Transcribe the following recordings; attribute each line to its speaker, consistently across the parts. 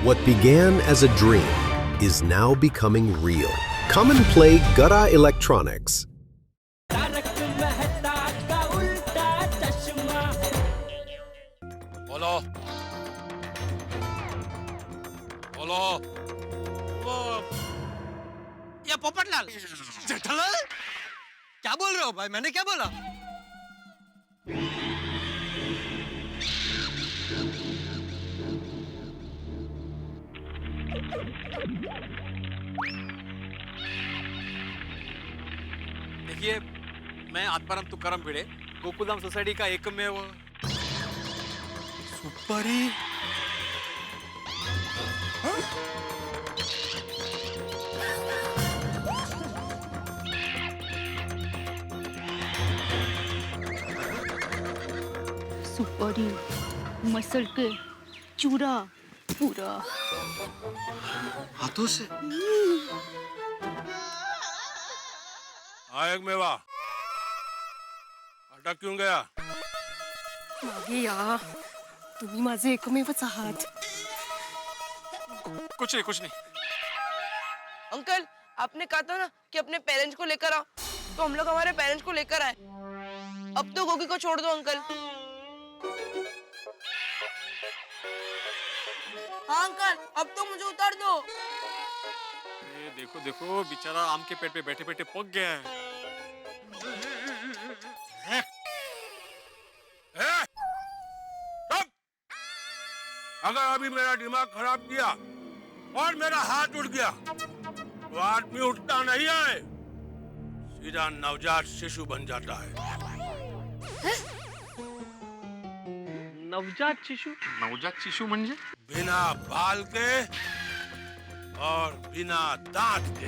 Speaker 1: What began as a dream is now becoming real. Come and play Gada Electronics.
Speaker 2: बोलो बोलो
Speaker 3: वो ये पोपटलाल जेठालाल क्या बोल रहे हो भाई? मैंने क्या बोला?
Speaker 4: देखिए, मैं आत्माराम तुकाराम भिड़े, गोकुलधाम सोसाइटी का एकमेव
Speaker 3: सुपारी।
Speaker 5: सुपारी मसल के चूरा पूरा
Speaker 3: हाथों से?
Speaker 2: हाँ एक मेवा अटक क्यों गया?
Speaker 6: मागे या तुम्ही माझे एकमेवच आहात.
Speaker 4: कुछ नहीं.
Speaker 7: अंकल, आपने कहा था ना कि अपने पेरेंट्स को लेकर आओ, तो हम लोग हमारे पेरेंट्स को लेकर आए. अब तो गोगी को छोड़ दो अंकल. हाँ अंकल, अब तो मुझे उतार दो.
Speaker 4: ये देखो बेचारा आम के पेड़ पे बैठे बैठे पक गया है.
Speaker 2: अगर अभी मेरा दिमाग खराब किया और मेरा हाथ उठ गया तो आदमी उठता नहीं है, सीधा नवजात शिशु बन जाता है.
Speaker 4: नवजात शिशु म्हणजे?
Speaker 2: बिना बाल के और बिना दांत के.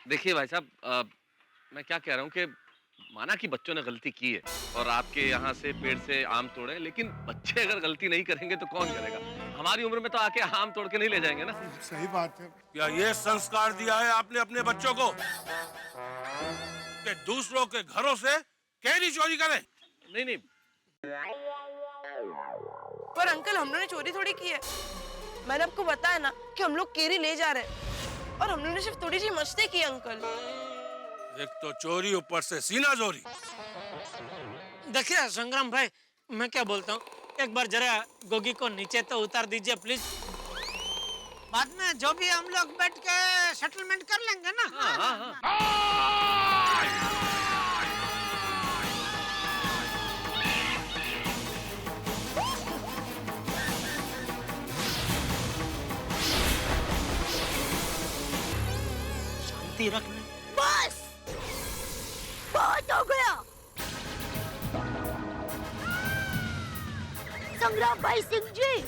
Speaker 8: देखिए भाई साहब, मैं क्या कह रहा हूँ कि माना कि बच्चों ने गलती की है और आपके यहाँ से पेड़ से आम तोड़े, लेकिन बच्चे अगर गलती नहीं करेंगे तो कौन करेगा? हमारी उम्र में तो आके आम तोड़ के नहीं ले जाएंगे ना.
Speaker 9: सही बात है.
Speaker 2: क्या ये संस्कार दिया है आपने अपने बच्चों को कि दूसरों के घरों से कैरी चोरी करें?
Speaker 8: नहीं.
Speaker 7: पर अंकल, हम लोगों ने चोरी थोड़ी की है. मैंने आपको बताया ना कि हम लोग केरी ले जा रहे हैं और हम लोगों ने सिर्फ थोड़ी सी मस्ती की अंकल.
Speaker 2: एक तो चोरी, ऊपर से सीना चोरी.
Speaker 3: देखिए संग्राम भाई, मैं क्या बोलता हूँ, एक बार जरा गोगी को नीचे तो उतार दीजिए प्लीज. बाद में जो भी हम लोग बैठ के सेटलमेंट कर लेंगे ना.
Speaker 8: हाँ.
Speaker 3: शांति रखना.
Speaker 5: बस बहुत हो गया. संग्राम भाई सिंह जी,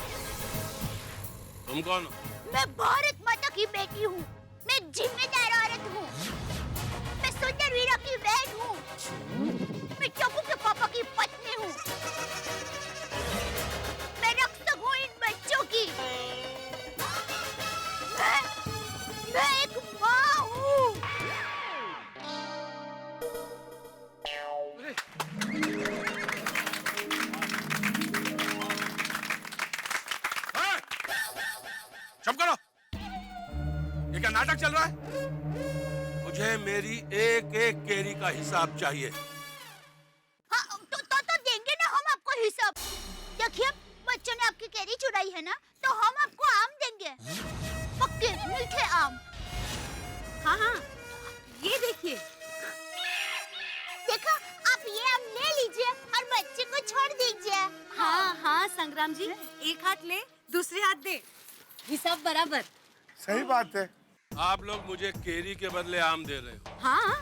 Speaker 2: तुम कौन हो?
Speaker 5: मैं भारत माता की बेटी हूँ. मैं जिम्मेदार औरत हूँ. मैं सुंदर वीरा की बहन हूँ. मैं चप्पू के पापा की पत्नी हूँ. मैं रक्षक हूँ इन बच्चों की. मैं एक माँ हूँ.
Speaker 2: चुप करो. ये क्या नाटक चल रहा है? मुझे मेरी एक एक केरी का हिसाब चाहिए.
Speaker 5: हाँ, तो देंगे ना हम आपको हिसाब. देखिए, बच्चों ने आपकी केरी चुराई है ना, तो हम आपको आम देंगे. पक्के मीठे आम. हाँ, ये देखिए. देखो, आप ये आम ले लीजिए और बच्चे को छोड़ दीजिए.
Speaker 6: हाँ संग्राम जी, एक हाथ ले, दूसरे हाथ दे. हिसाब बराबर.
Speaker 9: सही बात है.
Speaker 2: आप लोग मुझे केरी के बदले आम दे रहे हो.
Speaker 6: हाँ.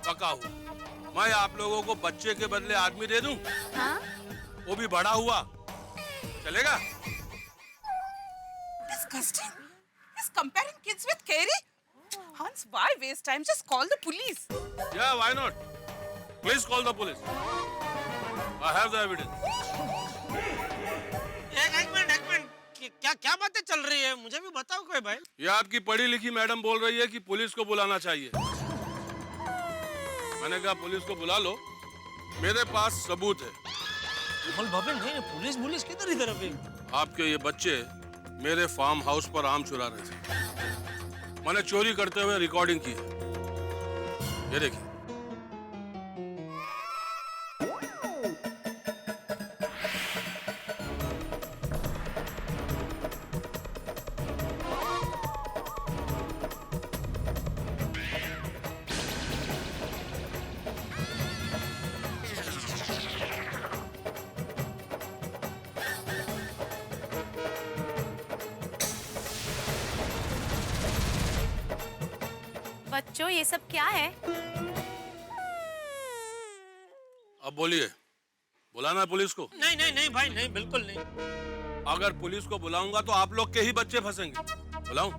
Speaker 2: पका हुआ. मैं आप लोगों को बच्चे के बदले आदमी दे दूं?
Speaker 6: हाँ.
Speaker 2: वो भी बड़ा हुआ. चलेगा?
Speaker 10: Disgusting. He's comparing kids with Kerry. Hans, why waste time? Just call the police.
Speaker 2: Yeah, why not? Please call the police. I have the evidence.
Speaker 3: एक मिनट. क्या बातें चल रही है? मुझे भी बताओ कोई भाई.
Speaker 2: ये आपकी पढ़ी लिखी मैडम बोल रही है कि पुलिस को बुलाना चाहिए. मैंने कहा पुलिस को बुला लो, मेरे पास सबूत है।
Speaker 3: बोल बाबे नहीं, पुलिस किधर इधर अभी?
Speaker 2: आपके ये बच्चे मेरे फार्म हाउस पर आम चुरा रहे थे। मैंने चोरी करते हुए रिकॉर्डिंग की है। ये देखिए।
Speaker 6: बच्चों ये सब क्या है?
Speaker 2: अब बोलिए, बुलाना है पुलिस को?
Speaker 3: नहीं भाई नहीं, बिल्कुल नहीं।
Speaker 2: अगर पुलिस को बुलाऊंगा तो आप लोग के ही बच्चे फंसेंगे। बुलाऊं?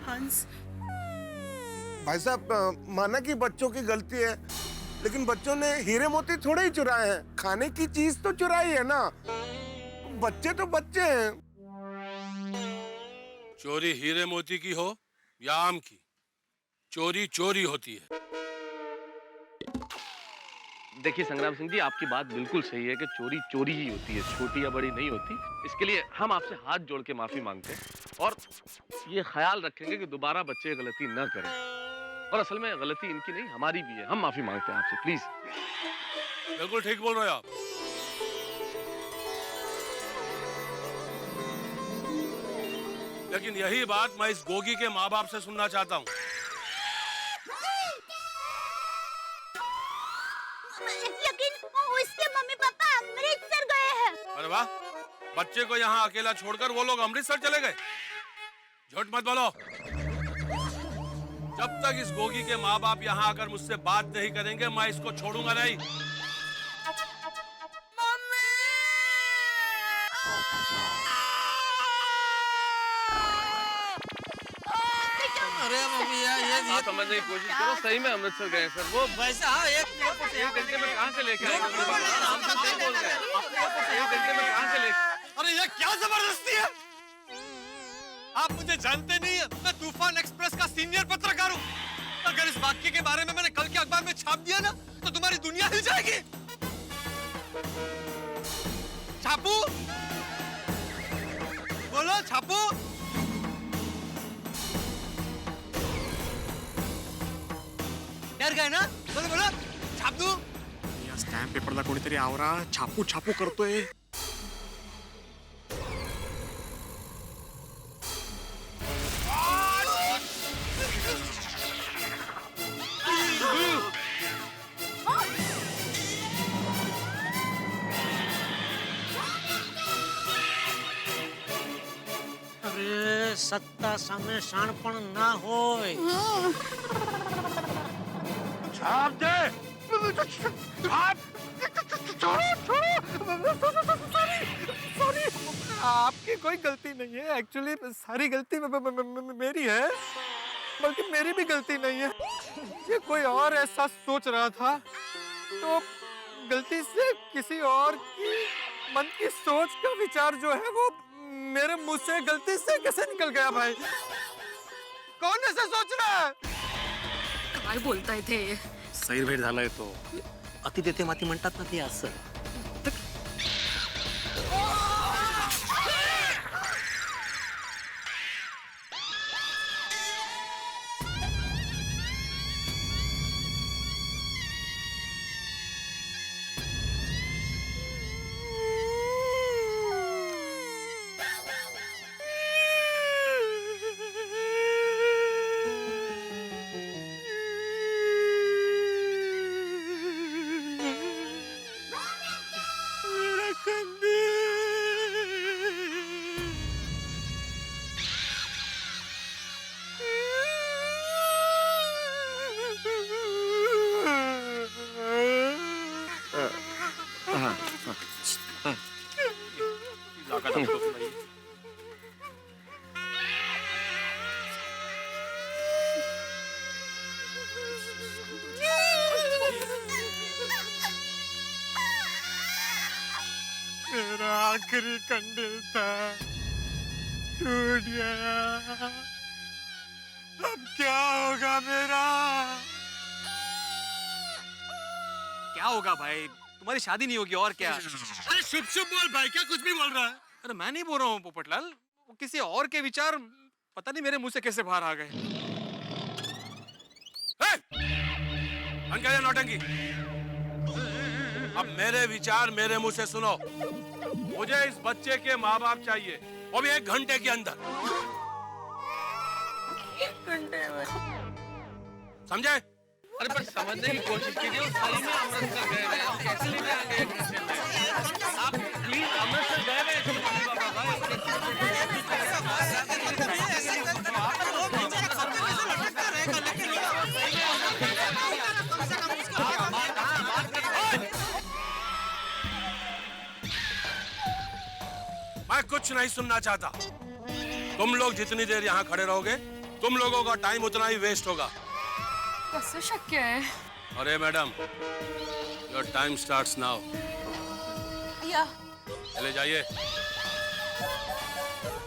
Speaker 10: हंस,
Speaker 9: भाई साहब माना कि बच्चों की गलती है, लेकिन बच्चों ने हीरे मोती थोड़े ही चुराए हैं। खाने की चीज तो चुराई है ना। बच्चे तो बच्चे हैं।
Speaker 2: चोरी हीरे मोती की हो या आम की, चोरी चोरी होती है।
Speaker 8: देखिए संग्राम सिंह जी, आपकी बात बिल्कुल सही है कि चोरी चोरी ही होती है, छोटी या बड़ी नहीं होती। इसके लिए हम आपसे हाथ जोड़ के माफी मांगते हैं और ये ख्याल रखेंगे कि दोबारा बच्चे गलती न करें। और असल में गलती इनकी नहीं, हमारी भी है। हम माफी मांगते हैं आपसे, प्लीज।
Speaker 2: बिल्कुल ठीक बोल रहे हो आप। लेकिन यही बात मैं इस गोगी के माँ बाप से सुनना चाहता हूँ।
Speaker 5: लेकिन उसके मम्मी पापा अमृतसर गए हैं।
Speaker 2: अरे वाह, बच्चे को यहाँ अकेला छोड़कर वो लोग अमृतसर चले गए। झूठ मत बोलो। जब तक इस गोगी के माँ बाप यहाँ आकर मुझसे बात नहीं करेंगे, मैं इसको छोड़ूंगा नहीं।
Speaker 3: अरे मम्मी यार, ये
Speaker 8: समझने की कोशिश करो, सही में अमृतसर गए सर वो।
Speaker 3: वैसे हाँ,
Speaker 8: एक घंटे में कहाँ से लेके आए? हम तो सही बोल रहे हैं। एक घंटे में कहाँ से लेके?
Speaker 4: अरे ये क्या जबरदस्ती है? आप मुझे जानते नहीं है, मैं तूफान एक्सप्रेस का सीनियर पत्रकार हूँ। अगर इस वाक्य के बारे में मैंने कल के अखबार में छाप दिया ना, तो तुम्हारी दुनिया हिल जाएगी। छापू, बोलो छापू। डर गए ना? बोलो बोलो, छाप दूं?
Speaker 11: या स्टॅम्प पेपरला कोणीतरी आवरा, छापू छापू करतोय.
Speaker 3: अरे सत्ता सामे शाणपण ना होय।
Speaker 2: छाप दे। छाप।
Speaker 11: सॉरी, आपकी कोई गलती नहीं है। एक्चुअली सारी गलती मेरी है, बल्कि मेरी भी गलती नहीं है। ये कोई और ऐसा सोच रहा था, तो गलती से किसी और की मन की सोच का विचार जो है वो मेरे मुंह से गलती से कैसे निकल गया भाई? कौन ऐसा सोच रहा है?
Speaker 6: काय बोलताय ते?
Speaker 11: सैरभेट झालाय तो.
Speaker 3: अति तेथे माती म्हणतात ना ते असं.
Speaker 11: मेरा आखिरी कंडिल था, टूट गया। अब क्या होगा मेरा?
Speaker 4: क्या होगा भाई, तुम्हारी शादी नहीं होगी और क्या। अरे शुभ शुभ बोल भाई, क्या कुछ भी बोल रहा है। अरे मैं नहीं बोल रहा हूँ पोपटलाल, वो किसी और के विचार पता नहीं मेरे मुंह से कैसे बाहर आ गए।
Speaker 2: बंद कर ये नौटंकी। अब मेरे विचार मेरे मुंह से सुनो। मुझे इस बच्चे के माँ बाप चाहिए, वो भी 1 घंटे के अंदर।
Speaker 7: 1 घंटे में
Speaker 2: समझे?
Speaker 8: अरे पर समझने की कोशिश कीजिए, वो सही में अमृतसर गए हैं, हम कैसे लेके आएंगे 1 घंटे में? आप प्लीज अमृतसर गए हैं इसके मम्मी पापा
Speaker 2: मैं कुछ नहीं सुनना चाहता। तुम लोग जितनी देर यहाँ खड़े रहोगे, तुम लोगों का टाइम उतना ही वेस्ट होगा।
Speaker 6: कसं शक्य आहे?
Speaker 2: अरे madam, your time starts now.
Speaker 10: या
Speaker 2: चले जाइए।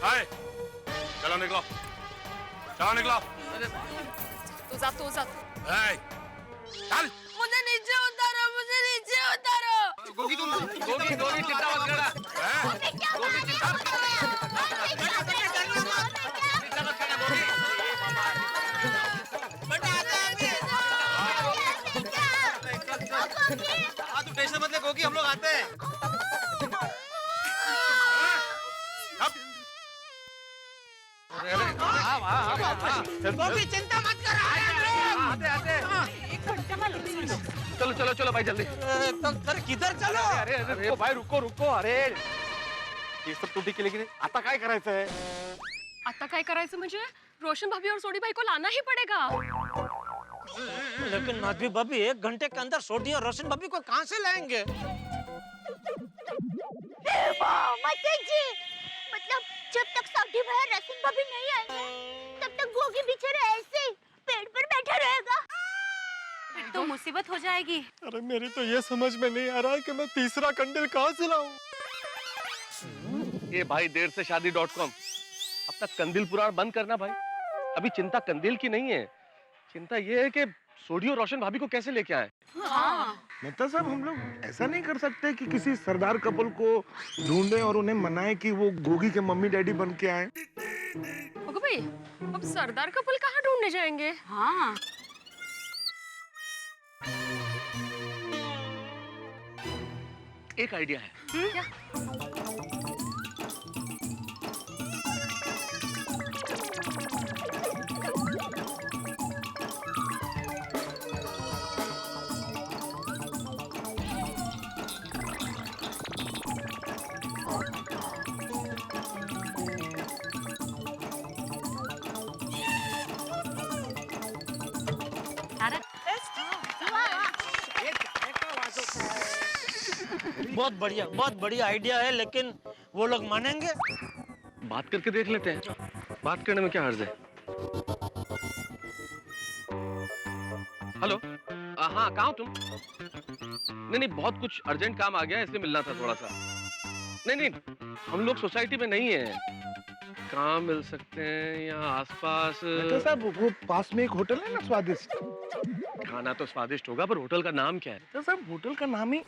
Speaker 2: हाय, चलो निकलो, चलो निकलो।
Speaker 6: तो जातो
Speaker 2: हाय, चल।
Speaker 7: मुझे नीचे उतारो, मुझे नीचे उतारो।
Speaker 4: गोगी तुम
Speaker 8: गोगी चिंता मत करना। गोगी चिंता मत करना गोगी।
Speaker 4: हाँ तू टेंशन मत ले गोगी, हम लोग आते हैं।
Speaker 3: गोगी चिंता मत कर,
Speaker 8: चलो चलो चलो भाई जल्दी।
Speaker 3: तो किधर चलो?
Speaker 11: अरे रुको भाई, रुको अरे हे सब तो ठीक आहे, लेकिन आता काय करायचं आहे?
Speaker 6: आता काय करायचं म्हणजे रोशन भाभी और सोडी भाई को लाना ही पड़ेगा।
Speaker 3: लेकिन माधवी भाभी 1 घंटे के अंदर सोडी और रोशन भाभी को कहाँ से लाएंगे?
Speaker 5: माता जी, मतलब जब तक सौदी भाई और रोशन भाभी नहीं आएंगे, तब तक गोगी बेचारा ऐसे ही पेड़ पर बैठा रहेगा।
Speaker 6: तो मुसीबत हो जाएगी।
Speaker 11: अरे मेरी तो ये समझ में नहीं आ रहा है कि मैं तीसरा कंडील कहाँ से लाऊं?
Speaker 8: ये भाई देर से शादी.com अपना कंदील पुराण बंद करना भाई। अभी चिंता कंदील की नहीं है, चिंता ये है कि सोडी और रोशन भाभी को कैसे लेके आए।
Speaker 9: मेहता साहब, हम लोग ऐसा नहीं कर सकते कि किसी सरदार कपल को ढूंढे और उन्हें मनाए कि वो गोगी के मम्मी डैडी बन के आए?
Speaker 6: ओके भाई, अब सरदार कपल कहाँ ढूंढने जाएंगे? हाँ
Speaker 8: एक आइडिया है।
Speaker 6: क्या?
Speaker 3: बहुत बढ़िया आइडिया है, लेकिन वो लोग मानेंगे?
Speaker 8: बात करके देख लेते हैं, बात करने में क्या हर्ज है। हेलो, हाँ कहाँ हो तुम? नहीं बहुत कुछ अर्जेंट काम आ गया है, इसलिए मिलना था थोड़ा सा। नहीं हम लोग सोसाइटी में नहीं है। कहाँ मिल सकते हैं? यहाँ आसपास।
Speaker 9: साहब, वो पास में एक होटल है ना, स्वादिष्ट।
Speaker 8: खाना तो स्वादिष्ट होगा, पर होटल का नाम क्या है?
Speaker 9: तो साहब, होटल का नाम ही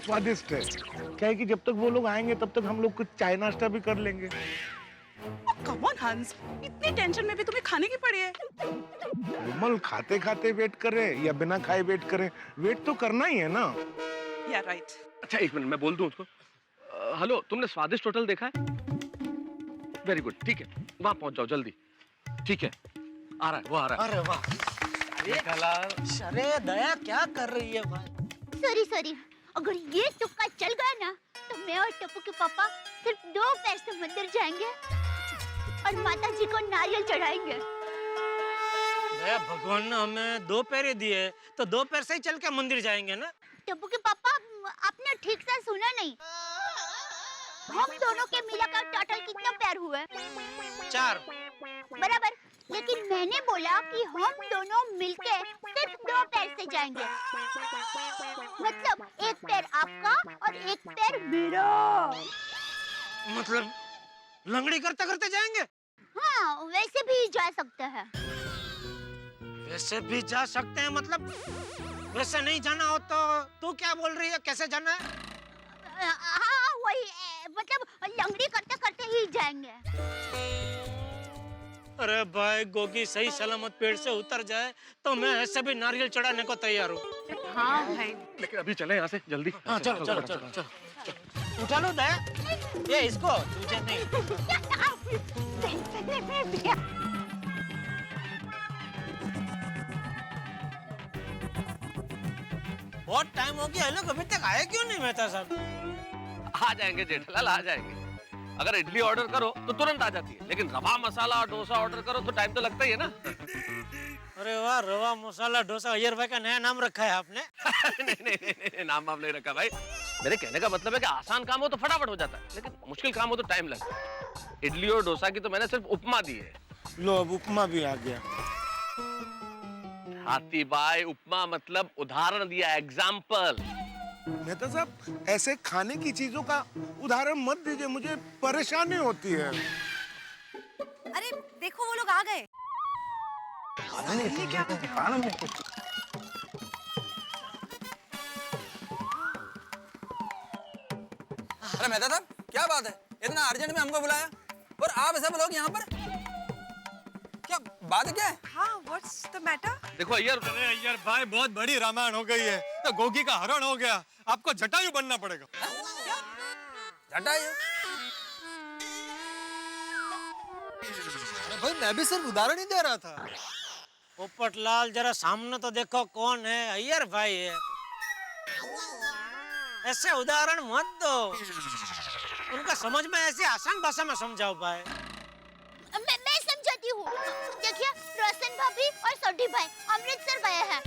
Speaker 9: स्वादिष्ट है। क्या है कि जब तक वो लोग आएंगे तब तक हम लोग कुछ चाय नाश्ता भी कर लेंगे।
Speaker 10: कम ऑन हंस, इतनी टेंशन में भी तुम्हें खाने की पड़ी है।
Speaker 9: कोमल, खाते खाते वेट करे या बिना खाए वेट करे, वेट तो करना ही है ना।
Speaker 10: या राइट।
Speaker 8: अच्छा 1 मिनट, मैं बोल दूं उसको। हेलो, तुमने स्वादिष्ट होटल देखा है? वेरी गुड, ठीक है, वहां पहुंच जाओ जल्दी। ठीक है, आ रहा है, वो आ रहा है।
Speaker 3: अरे वाह, अरे दया क्या कर रही है भाई?
Speaker 5: सॉरी, अगर ये तुक्का चल गया ना, तो मैं और टप्पू के पापा सिर्फ 2 पैर से मंदिर जाएंगे और माता जी को नारियल चढ़ाएंगे।
Speaker 3: दया, भगवान ने हमें 2 पैर दिए, तो 2 पैर से ही चल के मंदिर जाएंगे ना?
Speaker 5: टप्पू के पापा, आपने ठीक से सुना नहीं। हम दोनों के मिलाकर टोटल कितने पैर हुए?
Speaker 3: 4।
Speaker 5: बराबर, लेकिन मैंने बोला कि हम दोनों मिलके सिर्फ 2 पैर से जाएंगे। मतलब 1 पैर आपका और 1 पैर मेरा।
Speaker 3: मतलब लंगड़ी करते करते जाएंगे?
Speaker 5: हाँ, वैसे भी जा सकते हैं।
Speaker 3: वैसे भी जा सकते हैं मतलब? वैसे नहीं जाना हो तो तू क्या बोल रही है, कैसे जाना है?
Speaker 5: हाँ वही मतलब लंगड़ी करते करते ही जाएंगे।
Speaker 3: अरे भाई गोगी सही सलामत पेड़ से उतर जाए तो मैं ऐसे भी नारियल चढ़ाने को तैयार हूँ।
Speaker 6: हाँ भाई।
Speaker 8: लेकिन अभी चले यहाँ से जल्दी।
Speaker 3: हाँ चलो चलो चलो चलो। उठा लो दया, ये इसको तुझे नहीं। बहुत टाइम हो गया, लोग अभी तक आए क्यों नहीं मेहता साहब?
Speaker 8: आ जाएंगे जेठालाल, आ जाएंगे। अगर इडली ऑर्डर करो तो तुरंत आ जाती है, लेकिन रवा मसाला और डोसा ऑर्डर करो तो टाइम तो लगता ही है ना।
Speaker 3: अरे वाह, रवा मसाला डोसा, अय्यर भाई का नया नाम रखा है आपने।
Speaker 8: नहीं, नहीं नहीं नहीं, नाम वाम नहीं रखा भाई। मेरे कहने का मतलब है कि आसान काम हो तो फटाफट हो जाता है, लेकिन मुश्किल काम हो तो टाइम लगता है। इडली और डोसा की तो मैंने सिर्फ उपमा दी है।
Speaker 9: लो अब उपमा भी आ गया।
Speaker 8: हाथी भाई, उपमा मतलब उदाहरण दिया, एग्जाम्पल।
Speaker 9: मेहता साहब ऐसे खाने की चीजों का उदाहरण मत दीजिए, मुझे परेशानी होती है।
Speaker 6: अरे देखो वो लोग आ गए।
Speaker 12: अरे मेहता साहब क्या बात है, इतना अर्जेंट में हमको बुलाया और आप सब लोग यहाँ पर? क्या बात क्या है?
Speaker 10: हाँ, what's the matter?
Speaker 8: देखो अय्यर,
Speaker 4: अरे अय्यर भाई बहुत बड़ी रामायण हो गई है, तो गोगी का हरण हो गया, आपको जटायु बनना पड़ेगा।
Speaker 12: जटायु?
Speaker 4: अरे भाई मैं भी सिर्फ उदाहरण ही दे रहा था।
Speaker 3: पोपटलाल जरा सामने तो देखो कौन है, अय्यर भाई है। ऐसे उदाहरण मत दो, उनका समझ में ऐसे आसान भाषा में समझाओ भाई।
Speaker 5: मैं समझाती हूँ। देखिए रोशन भाभी और सोडी भाई अमृतसर गए हैं,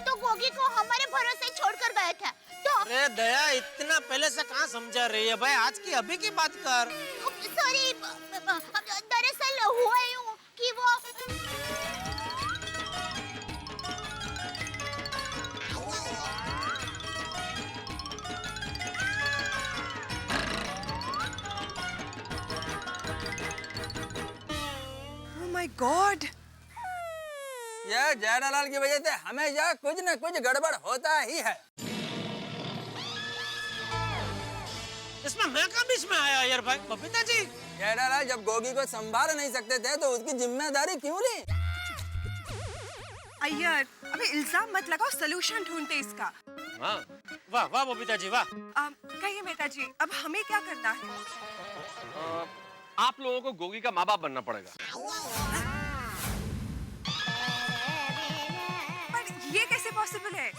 Speaker 5: तो गोगी को हमारे भरोसे छोड़कर गए थे। तो
Speaker 3: अरे दया, इतना पहले से कहाँ समझा रही है भाई, आज की अभी की बात कर।
Speaker 5: सॉरी, दरअसल हुआ यूं कि वो
Speaker 10: My God!
Speaker 12: ये जेठालाल की वजह से हमेशा कुछ न कुछ गड़बड़ होता ही है।
Speaker 3: इसमें मैं कब इसमें आया अय्यर भाई? बबीता जी,
Speaker 12: जेठालाल जब गोगी को संभाल नहीं सकते थे तो उसकी जिम्मेदारी क्यों ली?
Speaker 10: अय्यर, अबे इल्जाम मत लगाओ, सलूशन ढूंढते इसका।
Speaker 8: हाँ
Speaker 3: वाह वाह बबीता जी वाह।
Speaker 10: कहिए मेहता जी, अब हमें क्या करना है?
Speaker 8: आप लोगों को गोगी का माँ बाप बनना पड़ेगा।
Speaker 10: पर ये कैसे पॉसिबल है?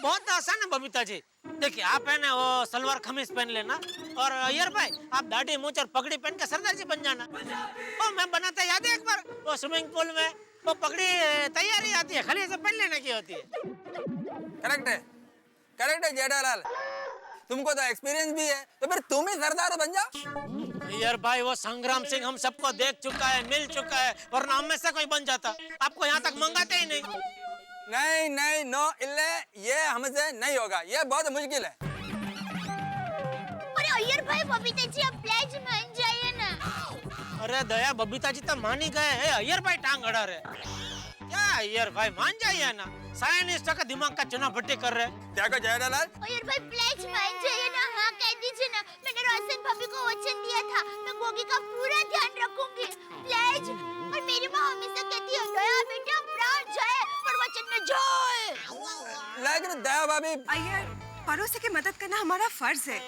Speaker 3: बहुत आसान है बबीता जी। देखिए आप है ना वो सलवार कमीज पहन लेना, और अय्यर भाई आप दाढ़ी मूंछ और पगड़ी पहन के सरदार जी बन जाना। ओ मैं बनाता याद है एक बार वो स्विमिंग पूल में, वो पगड़ी तैयारी आती है, खाली ऐसे पहन लेने की होती है।
Speaker 12: करेक्ट है जेठालाल, तुमको तो एक्सपीरियंस भी है, तो फिर तुम ही सरदार बन जाओ।
Speaker 3: अय्यर भाई वो संग्राम सिंह हम सबको देख चुका है, मिल चुका है, वरना हम में से कोई बन जाता। आपको यहाँ तक मंगाते ही नहीं।
Speaker 12: नहीं नहीं, नो इल्ले, ये हमसे नहीं होगा, ये बहुत मुश्किल है।
Speaker 5: अरे अय्यर भाई बबीता जी आप प्लीज मान जाइए ना।
Speaker 3: अरे दया, बबीता जी तो मान ही गए हैं, अय्यर भाई टांग अड़ा रहे। क्या अय्यर भाई मान जाइए ना, साइंटिस्ट का दिमाग का चुना भट्टी कर रहे।
Speaker 12: देखो जेठालाल,
Speaker 5: अय्यर भाई प्लीज मान जाइए ना, हाँ कह दीजिए ना। मैंने रोशन भाभी को वचन दिया था, मैं गोगी का पूरा ध्यान रखूंगी, प्लीज। और मेरी माँ हमेशा कहती है दया बेटा प्राण जाए पर वचन में जाए।
Speaker 12: लेकिन दया भाभी,
Speaker 10: अय्यर, पड़ोसी की मदद करना हमारा फर्ज है,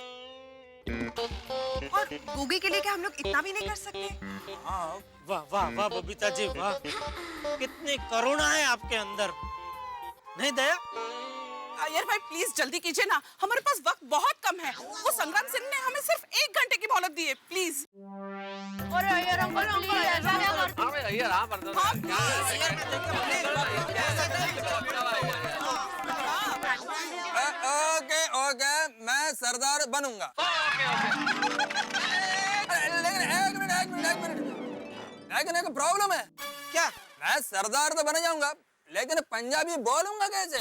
Speaker 10: और गोगी के लिए क्या हम लोग इतना भी नहीं कर सकते?
Speaker 3: वाह वाह वाह बबीता जी वाह, कितनी करुणा है आपके अंदर, नहीं दया?
Speaker 10: अय्यर भाई प्लीज जल्दी कीजिए ना, हमारे पास वक्त बहुत कम है। वो संग्राम सिंह ने हमें सिर्फ 1 घंटे की मोहलत दी है, प्लीज।
Speaker 5: अरे अय्यर अंकल
Speaker 8: हाँ भाई अय्यर, हाँ पर
Speaker 12: ओके ओके, मैं सरदार बनूंगा। लेकिन एक मिनट, लेकिन एक प्रॉब्लम है।
Speaker 3: क्या?
Speaker 12: मैं सरदार तो बन जाऊंगा, लेकिन पंजाबी बोलूंगा कैसे?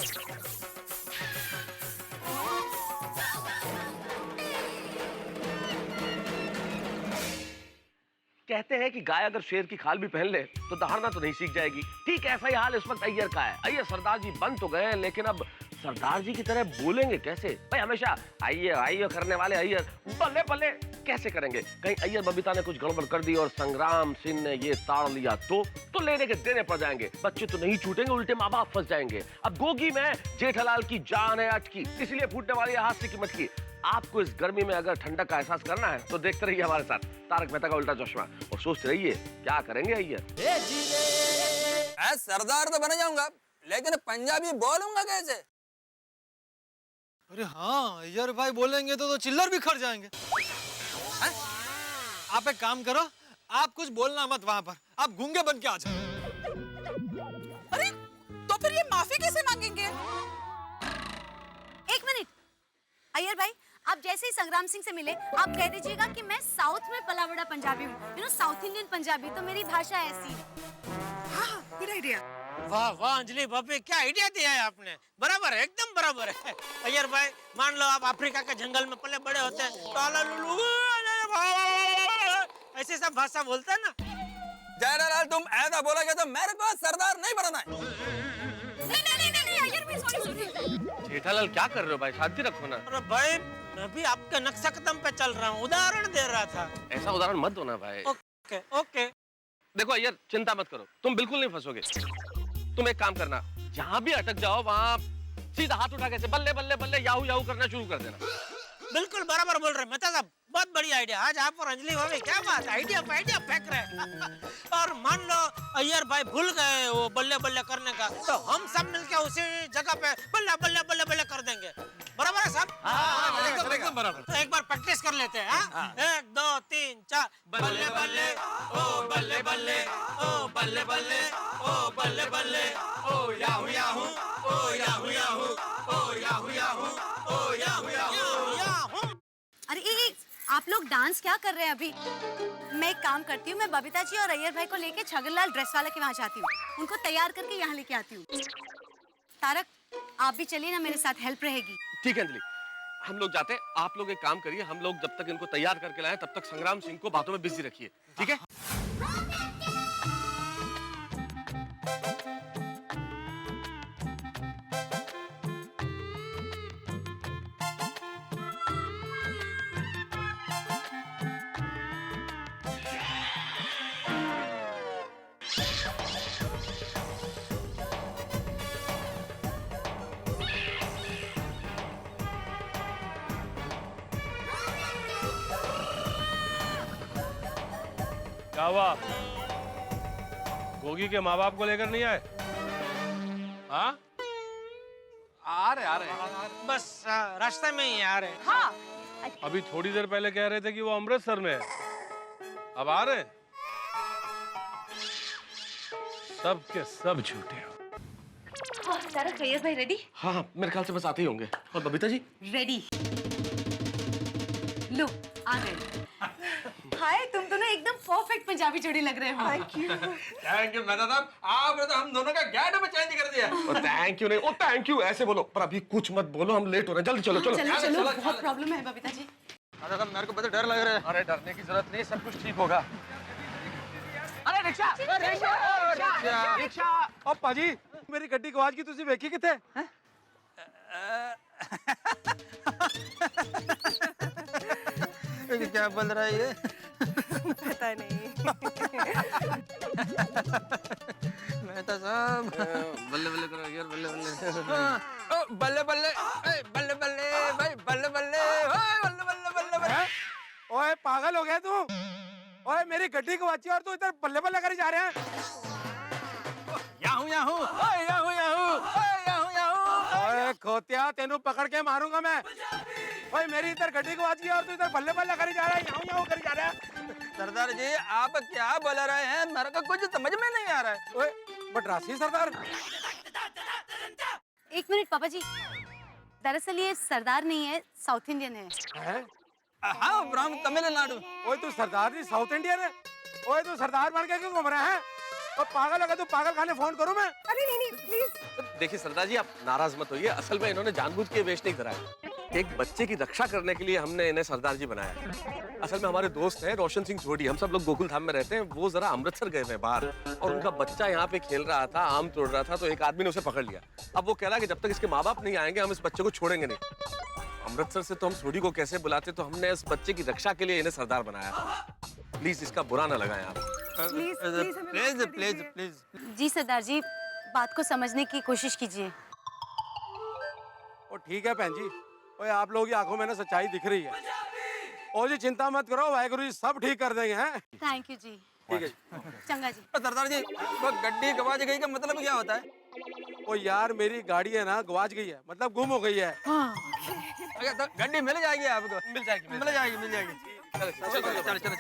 Speaker 8: कहते हैं कि गाय अगर शेर की खाल भी पहन ले तो दहाड़ना तो नहीं सीख जाएगी। ठीक ऐसा ही हाल इस वक्त अय्यर का है। अय्यर सरदार जी बन तो गए, लेकिन अब सरदार जी की तरह बोलेंगे कैसे भाई? हमेशा आइए आइए करने वाले अय्यर बल्ले बल्ले कैसे करेंगे? कहीं अय्यर बबीता ने कुछ गड़बड़ कर दी और संग्राम सिंह ने ये ताड़ लिया तो लेने के देने पड़ जाएंगे। बच्चे तो नहीं छूटेंगे, उल्टे माँ बाप फंस जाएंगे। अब गोगी में जेठालाल की जान है अटकी, इसलिए फूटने वाली हास्य की मटकी। आपको इस गर्मी में अगर ठंडक का एहसास करना है तो देखते रहिए हमारे साथ तारक मेहता का उल्टा चश्मा और सोचते रहिए क्या करेंगे अय्यर।
Speaker 12: सरदार तो बन जाऊंगा, लेकिन पंजाबी बोलूंगा कैसे?
Speaker 4: अरे हाँ अय्यर भाई बोलेंगे तो चिल्लर भी खड़ जाएंगे। आप एक काम करो, आप कुछ बोलना मत वहां पर, आप गूंगे बन के आ जाओ।
Speaker 10: अरे तो फिर ये माफी कैसे मांगेंगे?
Speaker 6: एक मिनट अय्यर भाई, आप जैसे ही संग्राम सिंह से मिले आप कह दीजिएगा कि मैं साउथ में पला बड़ा पंजाबी हूँ, साउथ इंडियन पंजाबी, तो मेरी भाषा ऐसी है।
Speaker 10: हाँ गुड आइडिया।
Speaker 3: वाह वाह अंजलि भाभी, क्या आइडिया दिया है आपने। बराबर है, एकदम बराबर है। अय्यर भाई मान लो आप अफ्रीका के जंगल में पले बड़े होते हैं तो ऐसे सब भाषा बोलते हैं ना।
Speaker 12: जेठालाल तुम ऐसा बोलोगे तो मेरे को सरदार नहीं बनना है।
Speaker 6: नहीं अय्यर भाई सॉरी।
Speaker 8: जेठालाल क्या कर रहे हो भाई? शांति रखो ना।
Speaker 3: अरे भाई मैं भी आपके नक्शा कदम पे चल रहा हूँ, उदाहरण दे रहा था।
Speaker 8: ऐसा उदाहरण मत दो ना भाई।
Speaker 3: Okay okay.
Speaker 8: देखो अय्यर चिंता मत करो, तुम बिल्कुल नहीं फंसोगे। तुम एक काम करना, जहाँ भी अटक जाओ वहाँ सीधा हाथ उठा के बल्ले बल्ले बल्ले याहू याहू करना शुरू कर देना।
Speaker 3: बिल्कुल बराबर बोल रहे हैं मेहता साहब, बहुत बढ़िया आइडिया। आज आप और अंजलि भाभी क्या बात, आइडिया फेंक रहे हैं। और मान लो अय्यर भाई भूल गए वो बल्ले बल्ले करने का, तो हम सब मिलके उसी जगह पे बल्ले बल्ले बल्ले बल्ले कर देंगे। बराबर है साहब?
Speaker 4: एकदम बराबर।
Speaker 3: तो एक बार प्रैक्टिस कर लेते हैं। 1 2 3 4 बल्ले बल्ले ओ बल्ले बल्ले ओ बल्ले बल्ले ओ बल्ले बल्ले ओ याहू याहू ओ याहू याहू ओ याहू याहू ओ याहू याहू।
Speaker 6: अरे एक आप लोग डांस क्या कर रहे हैं अभी? मैं एक काम करती हूँ, मैं बबीता जी और अय्यर भाई को लेके छगनलाल ड्रेस वाला के वहाँ जाती हूँ, उनको तैयार करके यहाँ लेके आती हूँ। तारक आप भी चलिए ना, मेरे साथ हेल्प रहेगी।
Speaker 8: ठीक है अंजलि, हम लोग जाते हैं। आप लोग एक काम करिए, हम लोग जब तक इनको तैयार करके लाएं तब तक संग्राम सिंह को बातों में बिजी रखिए, ठीक है?
Speaker 2: क्या हुआ? गोगी के माँ बाप को लेकर नहीं आए? हाँ?
Speaker 11: आ रहे
Speaker 3: बस रास्ते में ही आ रहे हैं।
Speaker 5: हाँ
Speaker 2: अभी थोड़ी देर पहले कह रहे थे कि वो अमृतसर में है, अब आ रहे हैं? सब के सब झूठे हो।
Speaker 6: तारक अय्यर भाई रेडी?
Speaker 8: हाँ मेरे ख्याल से बस आते ही होंगे। और बबीता जी?
Speaker 6: रेडी। लो आ गए। हाय तुम दोनों एकदम परफेक्ट पंजाबी जोड़ी लग रहे हो।
Speaker 12: थैंक यू मेहता साहब, आपने तो हम दोनों का गेटअप चेंज कर दिया।
Speaker 8: थैंक यू नहीं, ओ थैंक यू ऐसे बोलो, पर अभी कुछ मत बोलो, हम लेट हो रहे हैं। जल्दी चलो चलो
Speaker 6: चलो बहुत प्रॉब्लम है बबीता जी।
Speaker 12: अरे मेरे को बड़ा डर लग रहा है।
Speaker 8: अरे डरने की जरूरत नहीं, सब कुछ ठीक होगा।
Speaker 11: अरे रिक्शा रिक्शा ओ पाजी मेरी गड्डी गवाच गई, तुसी वेखी किथे?
Speaker 12: क्या बोल रहा है ये?
Speaker 10: पता नहीं।
Speaker 12: मेहता साहब
Speaker 8: बल्ले बल्ले करो यार, बल्ले बल्ले।
Speaker 12: बल्ले बल्ले बल्ले बल्ले भाई बल्ले बल्ले बल्ले बल्ले बल्ले बल्ले।
Speaker 11: ओए पागल हो गया तू? ओए मेरी गड्डी गवाची और तू इधर बल्ले बल्ले करे जा रहे हैं?
Speaker 12: Yahoo Yahoo Yahoo Yahoo Yahoo Yahoo.
Speaker 11: ओए खोतिया तेनू पकड़ के मारूंगा मैं। ओए मेरी इधर गड्डी गवाच गई और तू इधर बल्ले बल्ले करे जा रहा है, याहू याहू करे जा रहा है।
Speaker 12: सरदार जी आप क्या बोल रहे हैं, मेरे को कुछ समझ में नहीं आ रहा है।
Speaker 11: ओए बटरासी सरदार।
Speaker 6: एक मिनट पापा जी, दरअसल ये सरदार नहीं है, साउथ इंडियन है।
Speaker 11: हैं?
Speaker 12: हाँ फ्रॉम तमिलनाडु।
Speaker 11: ओए तू सरदार नहीं साउथ इंडियन है? ओए तू सरदार बन के क्यों घूम रहा है? तो पागल होगा तू, पागल खाने फोन करूं मैं?
Speaker 10: अरे नहीं प्लीज।
Speaker 8: देखिए सरदार जी आप नाराज मत होइए, असल में इन्होंने जानबूझ के वेश नहीं कराया। एक बच्चे की रक्षा करने के लिए हमने इन्हें सरदार जी बनाया है। असल में हमारे दोस्त हैं रोशन सिंह सोढी, हम सब लोग गोकुल धाम में रहते हैं। वो जरा अमृतसर गए थे बाहर और उनका बच्चा यहाँ पे खेल रहा था, आम तोड़ रहा था, तो एक आदमी ने उसे पकड़ लिया। अब वो कह रहा है कि जब तक इसके माँ बाप नहीं आएंगे हम इस बच्चे को छोड़ेंगे नहीं। अमृतसर से तो हम सोढी को कैसे बुलाते, तो हमने इस बच्चे की रक्षा के लिए इन्हें सरदार बनाया। प्लीज इसका बुरा ना लगाएं आप।
Speaker 6: Please please please. जी सरदार जी, बात को समझने की कोशिश कीजिए।
Speaker 2: ओ ठीक है बहन जी, ओए आप लोगों की आंखों में ना सच्चाई दिख रही है। ओ जी चिंता मत करो, वाहेगुरु जी सब ठीक कर देंगे हैं।
Speaker 6: थैंक यू जी।
Speaker 2: ठीक है
Speaker 6: चंगा जी।
Speaker 12: सरदार जी, वो गड्डी गवाच गई का मतलब क्या होता है?
Speaker 2: ओ यार मेरी गाड़ी है ना गवाच गई है, मतलब गुम हो गई है।
Speaker 12: अगर तो गड्डी मिल जाएगी आपको। मिल जाएगी मिल जाएगी मिल जाएगी। चलो चलो चलो चलो।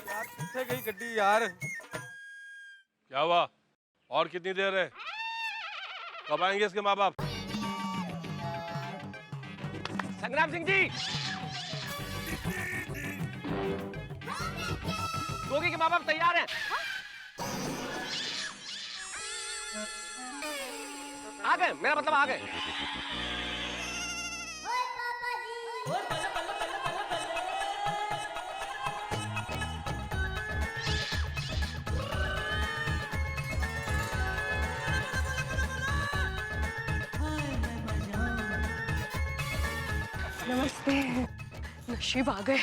Speaker 2: यार कितने गई गड्डी यार? क्या हुआ? और कितनी देर है? कब आएंगे इसके माँ बाप?
Speaker 8: संग्राम सिंह जी, गोगी के माँ बाप तैयार हैं। आ गए, मेरा मतलब आ गए।
Speaker 7: नमस्ते, नशीब आ गए।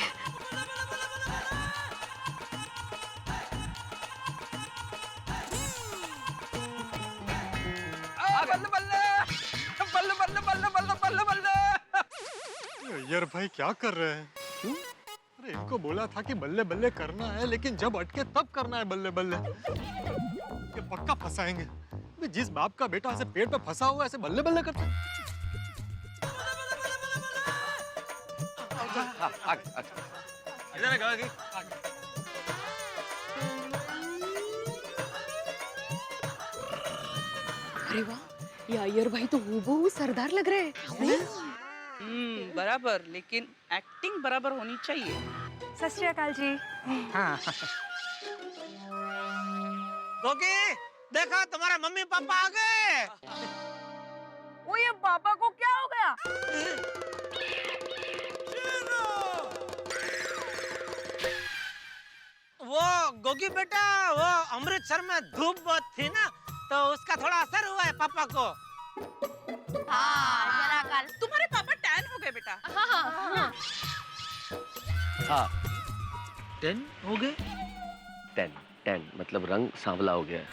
Speaker 12: बल्ले बल्ले बल्ले बल्ले बल्ले बल्ले बल्ले।
Speaker 11: अय्यर भाई क्या कर रहे हैं? क्यों? अरे इनको बोला था कि बल्ले बल्ले करना है, लेकिन जब अटके तब करना है बल्ले बल्ले। ये पक्का फंसाएंगे। जिस बाप का बेटा ऐसे पेट पे फंसा हुआ ऐसे बल्ले बल्ले करता है।
Speaker 12: इधर है गागी।
Speaker 7: अरे वाह, ये अय्यर भाई तो हूबहू सरदार लग रहे हैं।
Speaker 10: बराबर, लेकिन एक्टिंग बराबर होनी चाहिए।
Speaker 6: सत श्री अकाल जी।
Speaker 10: हाँ।
Speaker 3: गोगी देखो तुम्हारे मम्मी पापा आ गए।
Speaker 7: वो ये पापा को क्या हो गया?
Speaker 3: वो गोगी बेटा, वो अमृतसर में धूप बहुत थी ना, तो उसका थोड़ा असर हुआ है पापा को।
Speaker 10: जरा कल तुम्हारे पापा टैन हो गए बेटा।
Speaker 8: हाँ
Speaker 3: 10 हो गए।
Speaker 8: 10 मतलब रंग सांवला हो गया है।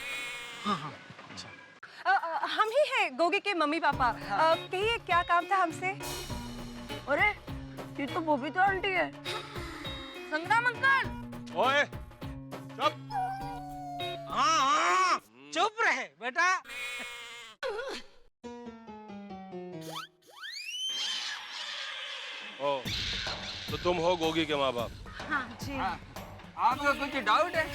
Speaker 6: हम ही हैं गोगी के मम्मी पापा। कहिए क्या काम था हमसे?
Speaker 7: अरे ये तो बबीता आंटी है। संग्राम अंकल।
Speaker 2: ओए चुप।
Speaker 3: हाँ चुप रहे बेटा।
Speaker 2: ओ तो तुम हो गोगी के माँ बाप?
Speaker 6: हाँ जी।
Speaker 12: आपको कुछ डाउट है?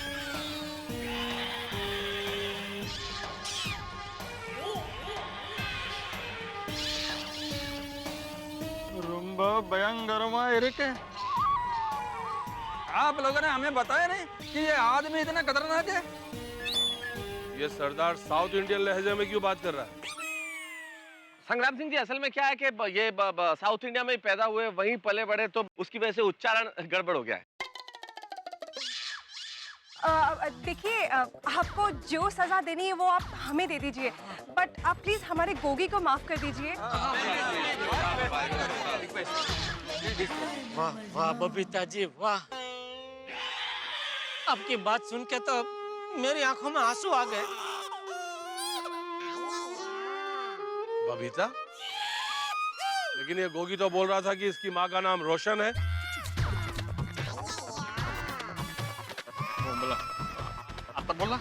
Speaker 12: रुंबा भयंकरमा इरिके। आप लोगों ने हमें बताया नहीं कि ये आदमी इतना खतरनाक है।
Speaker 2: ये सरदार साउथ इंडियन लहजे में क्यों बात कर रहा है?
Speaker 8: संग्राम सिंह जी, असल में क्या है कि ये साउथ इंडिया में ही पैदा हुए, वहीं पले बड़े, तो उसकी वजह से उच्चारण गड़बड़ हो गया है।
Speaker 6: देखिए, आपको जो सजा देनी है वो आप हमें दे दीजिए, बट आप प्लीज हमारे गोगी को माफ कर दीजिए।
Speaker 3: वाह वाह बबीता जी वाह, आपकी बात सुन के तो मेरी आंखों में आंसू आ गए।
Speaker 2: बबीता? लेकिन ये गोगी तो बोल रहा था कि इसकी माँ का नाम रोशन है। बोला
Speaker 8: अब तक बोला।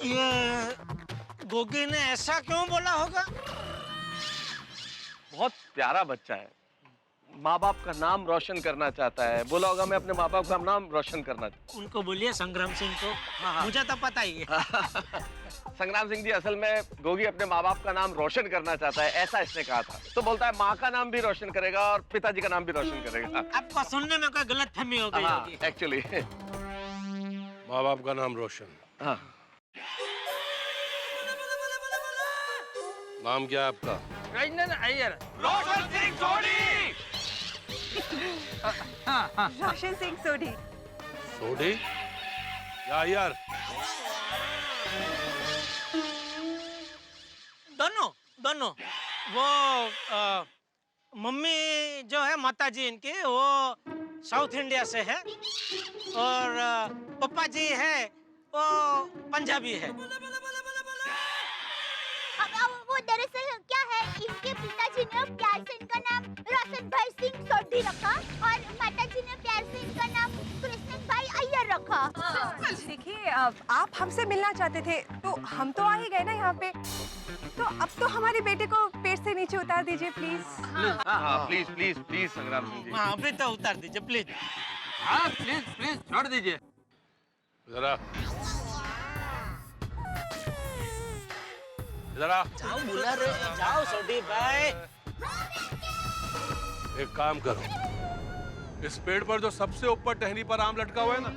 Speaker 3: ये गोगी ने ऐसा क्यों बोला होगा?
Speaker 8: बहुत प्यारा बच्चा है, माँ बाप का नाम रोशन करना चाहता है। बोला होगा मैं अपने माँ बाप का नाम रोशन करना चाहता हूँ।
Speaker 3: उनको बोलिए संग्राम सिंह को। मुझे तो पता ही है।
Speaker 8: संग्राम सिंह जी, असल में गोगी अपने माँ बाप का नाम रोशन करना चाहता है, ऐसा इसने कहा था। तो बोलता है माँ का नाम भी रोशन करेगा और पिताजी का नाम भी रोशन करेगा।
Speaker 3: आपको सुनने में कोई गलतफहमी हो गई होगी।
Speaker 8: एक्चुअली
Speaker 2: माँ बाप का नाम रोशन।
Speaker 8: हाँ।
Speaker 2: नाम क्या है आपका?
Speaker 12: रजनन अय्यर।
Speaker 8: रोशन सिंह सोनी।
Speaker 6: रोशन सिंह सोढ़ी।
Speaker 2: सोढ़ी या अय्यर?
Speaker 3: दोनों वो मम्मी जो है माता जी इनकी वो साउथ इंडिया से है और पापा जी है वो पंजाबी है।
Speaker 5: अब वो दरअसल क्या है, इनके पिताजी ने प्यार से इनका नाम रोशन भाई सिंह सोढ़ी रखा और माताजी ने प्यार से इनका नाम कृष्णन भाई अय्यर रखा।
Speaker 6: देखिए आप हमसे मिलना चाहते थे तो हम तो आ ही गए ना यहाँ पे, तो अब तो हमारे बेटे को पेट से नीचे उतार दीजिए प्लीज।
Speaker 8: हाँ प्लीज प्लीज प्लीज संग्राम सिंह जी।
Speaker 3: हाँ अभी तो उतार दीजिए प्लीज।
Speaker 12: हाँ प्लीज प्लीज छोड़ दीजिए।
Speaker 2: जरा जरा
Speaker 3: जाओ बुला रहे हो, जाओ सोढ़ी भाई।
Speaker 2: एक काम करो, इस पेड़ पर जो सबसे ऊपर टहनी पर आम लटका हुआ है ना,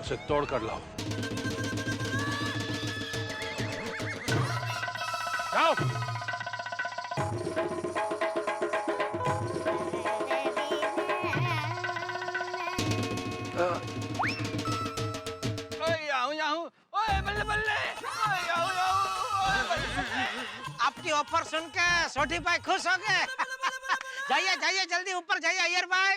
Speaker 2: उसे तोड़ कर लाओ। जाओ।
Speaker 3: आपकी ऑफर सुन के सोढ़ी भाई खुश हो गए। जाइए जाइए जल्दी ऊपर जाइए अय्यर भाई।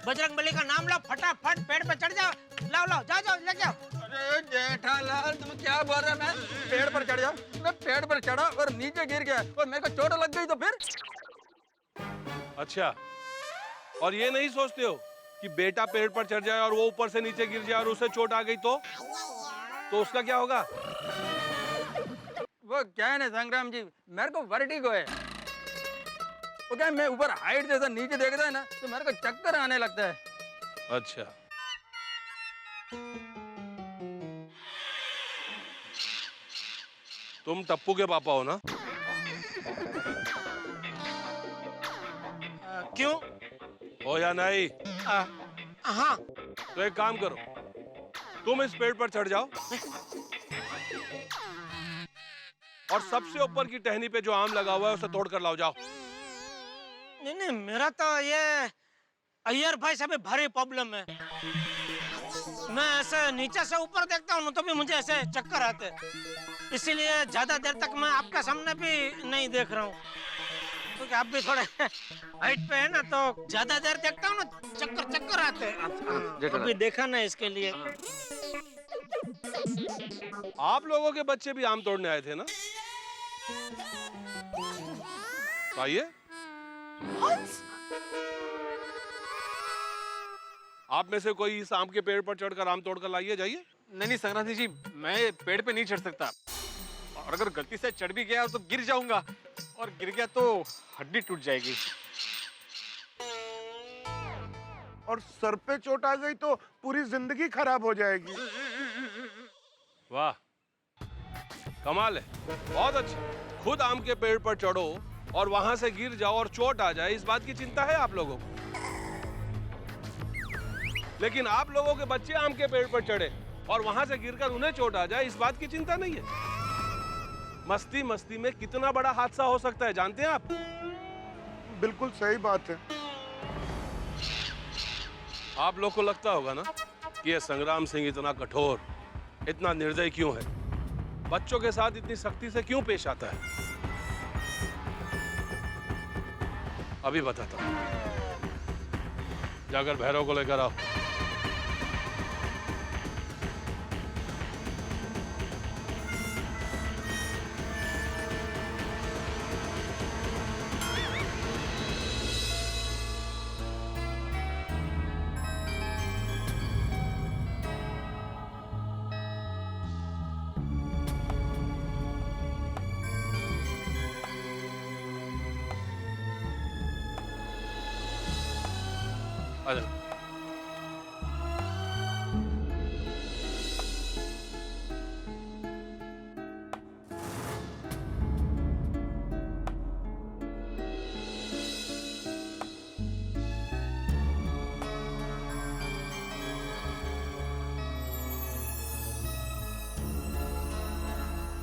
Speaker 3: बजरंगबली का नाम लो, फटाफट पेड़ पे चढ़ जाओ। लाओ लाओ जाओ जाओ लेके आओ।
Speaker 12: अरे जेठालाल तुम क्या बोल रहे? मैं पेड़ पर चढ़ जाऊं? मैं पेड़ पर चढ़ा और नीचे गिर गया और मेरे को चोट लग गई तो फिर?
Speaker 2: अच्छा, और ये नहीं सोचते हो कि बेटा पेड़ पर चढ़ जाए और वो ऊपर से नीचे गिर जाए और उसे चोट आ गई तो उसका क्या होगा?
Speaker 12: वो क्या है ना संग्राम जी, मेरे को वर्टिगो है। वो क्या है, मैं ऊपर हाइट जैसा नीचे देखता है ना तो मेरे को चक्कर आने लगता है।
Speaker 2: अच्छा, तुम टप्पू के पापा हो ना?
Speaker 3: क्यों?
Speaker 2: हो या नहीं?
Speaker 3: हाँ।
Speaker 2: तो एक काम करो, तुम इस पेड़ पर चढ़ जाओ और सबसे ऊपर की टहनी पे जो आम लगा हुआ है उसे तोड़ कर लाओ। जाओ।
Speaker 3: नहीं नहीं, मेरा तो ये अय्यर भाई से भी भारी प्रॉब्लम है। मैं ऐसे नीचे से ऊपर देखता हूँ तो भी मुझे ऐसे चक्कर आते, इसीलिए ज्यादा देर तक मैं आपके सामने भी नहीं देख रहा हूँ, क्योंकि आप भी थोड़े हाइट पे है ना, तो ज्यादा देर देखता हूँ ना चक्कर आते हैं। अभी देखा ना इसके लिए।
Speaker 2: आप लोगों के बच्चे भी आम तोड़ने आए थे ना? आइए। आप में से कोई इस आम के पेड़ पर चढ़कर आम तोड़कर लाइए। जाइए।
Speaker 11: नहीं संग्राम जी, मैं पेड़ पे नहीं चढ़ सकता, और अगर गलती से चढ़ भी गया तो गिर जाऊंगा, और गिर गया तो हड्डी टूट जाएगी।
Speaker 9: और सर पे चोट आ गई तो पूरी जिंदगी खराब हो जाएगी।
Speaker 2: वाह, कमाल है, बहुत अच्छा। खुद आम के पेड़ पर चढ़ो और वहां से गिर जाओ और चोट आ जाए, इस बात की चिंता है आप लोगों को। लेकिन आप लोगों के बच्चे आम के पेड़ पर चढ़े और वहां से गिरकर उन्हें चोट आ जाए, इस बात की चिंता नहीं है। मस्ती मस्ती में कितना बड़ा हादसा हो सकता है, जानते हैं आप?
Speaker 9: बिल्कुल सही बात है।
Speaker 2: आप लोग को लगता होगा ना कि ये संग्राम सिंह इतना कठोर, इतना निर्दयी क्यों है, बच्चों के साथ इतनी सख्ती से क्यों पेश आता है। अभी बताता हूं। जाकर भैरव को लेकर आओ। आ जाओ।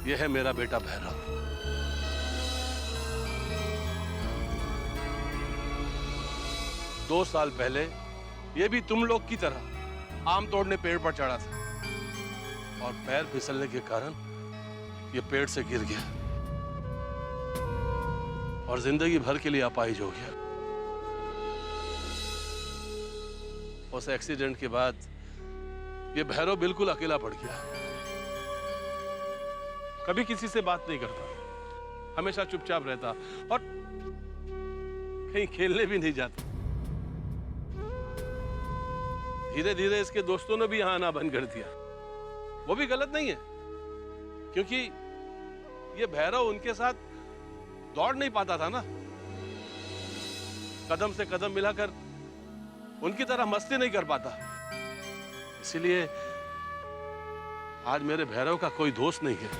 Speaker 2: यह है मेरा बेटा भैरव। 2 साल पहले ये भी तुम लोग की तरह आम तोड़ने पेड़ पर चढ़ा था और पैर फिसलने के कारण ये पेड़ से गिर गया और जिंदगी भर के लिए अपाहिज हो गया। उस एक्सीडेंट के बाद ये भैरव बिल्कुल अकेला पड़ गया। कभी किसी से बात नहीं करता, हमेशा चुपचाप रहता और कहीं खेलने भी नहीं जाता। धीरे धीरे इसके दोस्तों ने भी यहां आना बंद कर दिया। वो भी गलत नहीं है, क्योंकि ये भैरव उनके साथ दौड़ नहीं पाता था ना, कदम से कदम मिलाकर उनकी तरह मस्ती नहीं कर पाता। इसीलिए आज मेरे भैरव का कोई दोस्त नहीं है।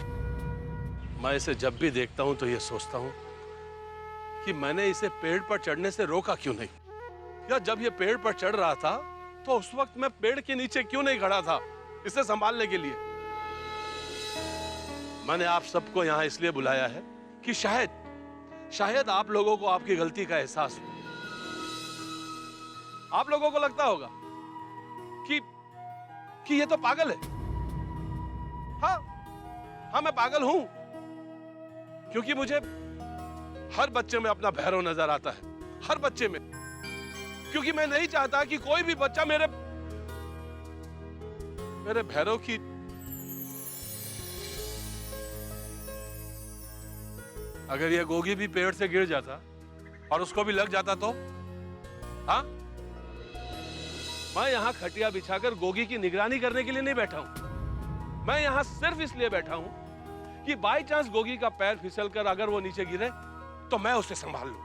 Speaker 2: मैं इसे जब भी देखता हूं तो ये सोचता हूं कि मैंने इसे पेड़ पर चढ़ने से रोका क्यों नहीं, या जब ये पेड़ पर चढ़ रहा था तो उस वक्त मैं पेड़ के नीचे क्यों नहीं खड़ा था इसे संभालने के लिए। मैंने आप सबको यहां इसलिए बुलाया है कि शायद आप लोगों को आपकी गलती का एहसास हो। आप लोगों को लगता होगा कि ये तो पागल है। हाँ मैं पागल हूं, क्योंकि मुझे हर बच्चे में अपना भैरव नजर आता है, हर बच्चे में, क्योंकि मैं नहीं चाहता कि कोई भी बच्चा मेरे भैरव की अगर ये गोगी भी पेड़ से गिर जाता और उसको भी लग जाता तो? हाँ, मैं यहां खटिया बिछाकर गोगी की निगरानी करने के लिए नहीं बैठा हूं। मैं यहां सिर्फ इसलिए बैठा हूं कि बाय चांस गोगी का पैर फिसलकर अगर वो नीचे गिरे तो मैं उसे संभाल लूं।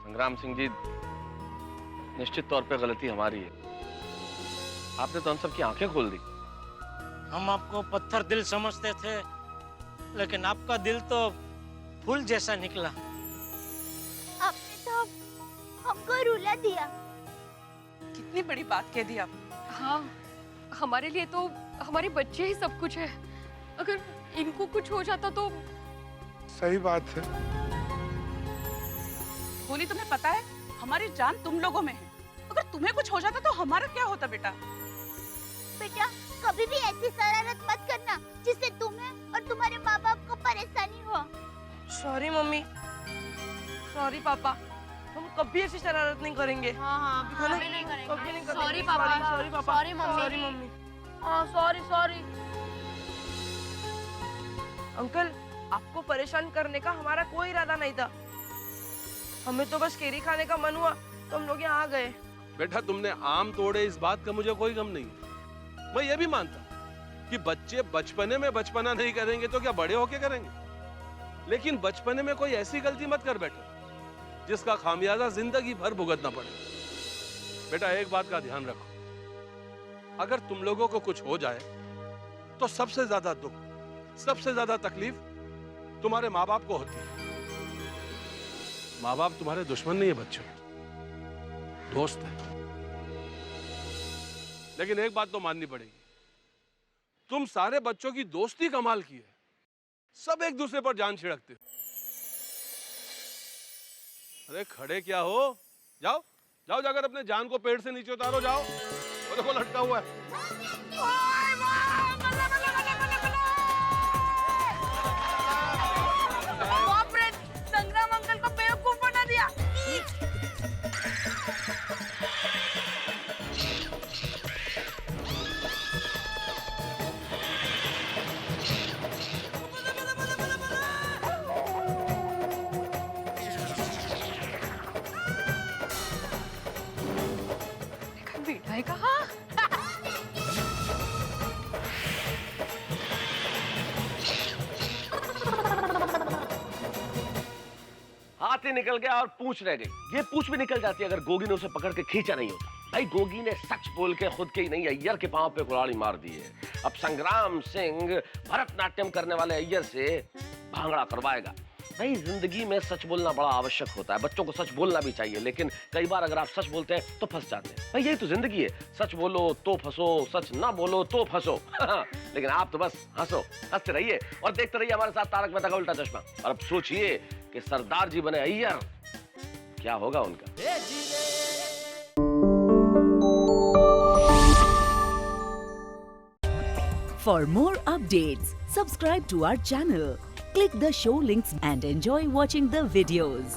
Speaker 8: संग्राम सिंह जी, निश्चित तौर पे गलती हमारी है। आपने तो हम सबकी आंखें खोल दी।
Speaker 3: हम आपको पत्थर दिल समझते थे, लेकिन आपका दिल तो फूल जैसा निकला।
Speaker 5: आपने तो हमको रुला दिया।
Speaker 10: कितनी बड़ी बात कह दी आप।
Speaker 13: हाँ, हमारे लिए तो हमारे बच्चे ही सब कुछ है। अगर इनको कुछ हो जाता तो।
Speaker 9: सही बात है।
Speaker 10: बोली, तुम्हें पता है हमारी जान तुम लोगों में है। अगर तुम्हें कुछ हो जाता तो हमारा क्या होता बेटा?
Speaker 5: बेटा, कभी भी ऐसी शरारत मत करना जिससे तुम्हें और तुम्हारे माँ बाप को परेशानी हो।
Speaker 7: सॉरी मम्मी, सॉरी पापा, हम कभी ऐसी शरारत नहीं करेंगे।
Speaker 5: हाँ,
Speaker 7: कभी नहीं करेंगे।
Speaker 13: सॉरी पापा,
Speaker 7: सॉरी पापा,
Speaker 13: सॉरी मम्मी,
Speaker 7: सॉरी मम्मी। हाँ, सॉरी। अंकल, आपको परेशान करने का हमारा कोई इरादा नहीं था। हमें तो बस केरी खाने का मन हुआ तो हम लोग यहाँ आ गए।
Speaker 2: बेटा, तुमने आम तोड़े इस बात का मुझे कोई गम नहीं। मैं ये भी मानता कि बच्चे बचपने में बचपना नहीं करेंगे तो क्या बड़े होके करेंगे, लेकिन बचपने में कोई ऐसी गलती मत कर बेटा जिसका खामियाजा जिंदगी भर भुगतना पड़े। बेटा, एक बात का ध्यान रखो, अगर तुम लोगों को कुछ हो जाए तो सबसे ज्यादा दुख, सबसे ज्यादा तकलीफ तुम्हारे माँ बाप को होती है। माँ बाप तुम्हारे दुश्मन नहीं है बच्चों, दोस्त है। लेकिन एक बात तो माननी पड़ेगी, तुम सारे बच्चों की दोस्ती कमाल की है। सब एक दूसरे पर जान छिड़कते हो। अरे खड़े क्या हो, जाओ जाओ, जाकर अपने जान को पेड़ से नीचे उतारो, जाओ। वो देखो लटका हुआ है।
Speaker 7: संग्राम अंकल को बेवकूफ बना दिया।
Speaker 13: बेटा है कहाँ?
Speaker 8: हाथ ही निकल गया और पूंछ रह गई। ये पूंछ भी निकल जाती अगर गोगी ने उसे पकड़ के खींचा नहीं होता। भाई, गोगी ने सच बोल के खुद के ही नहीं अय्यर के पांव पे कुल्हाड़ी मार दी है। अब संग्राम सिंह भरतनाट्यम करने वाले अय्यर से भांगड़ा करवाएगा। भाई जिंदगी में सच बोलना बड़ा आवश्यक होता है, बच्चों को सच बोलना भी चाहिए, लेकिन कई बार अगर आप सच बोलते हैं तो फंस जाते हैं। भाई यही तो जिंदगी है, सच बोलो तो फंसो, सच ना बोलो तो फंसो। लेकिन आप तो बस हंसो, हंसते रहिए और देखते रहिए हमारे साथ तारक मेहता का उल्टा चश्मा। और अब सोचिए कि सरदार जी बने अय्यर, क्या होगा उनका।
Speaker 14: For more updates, subscribe to our channel, click the show links and enjoy watching the videos.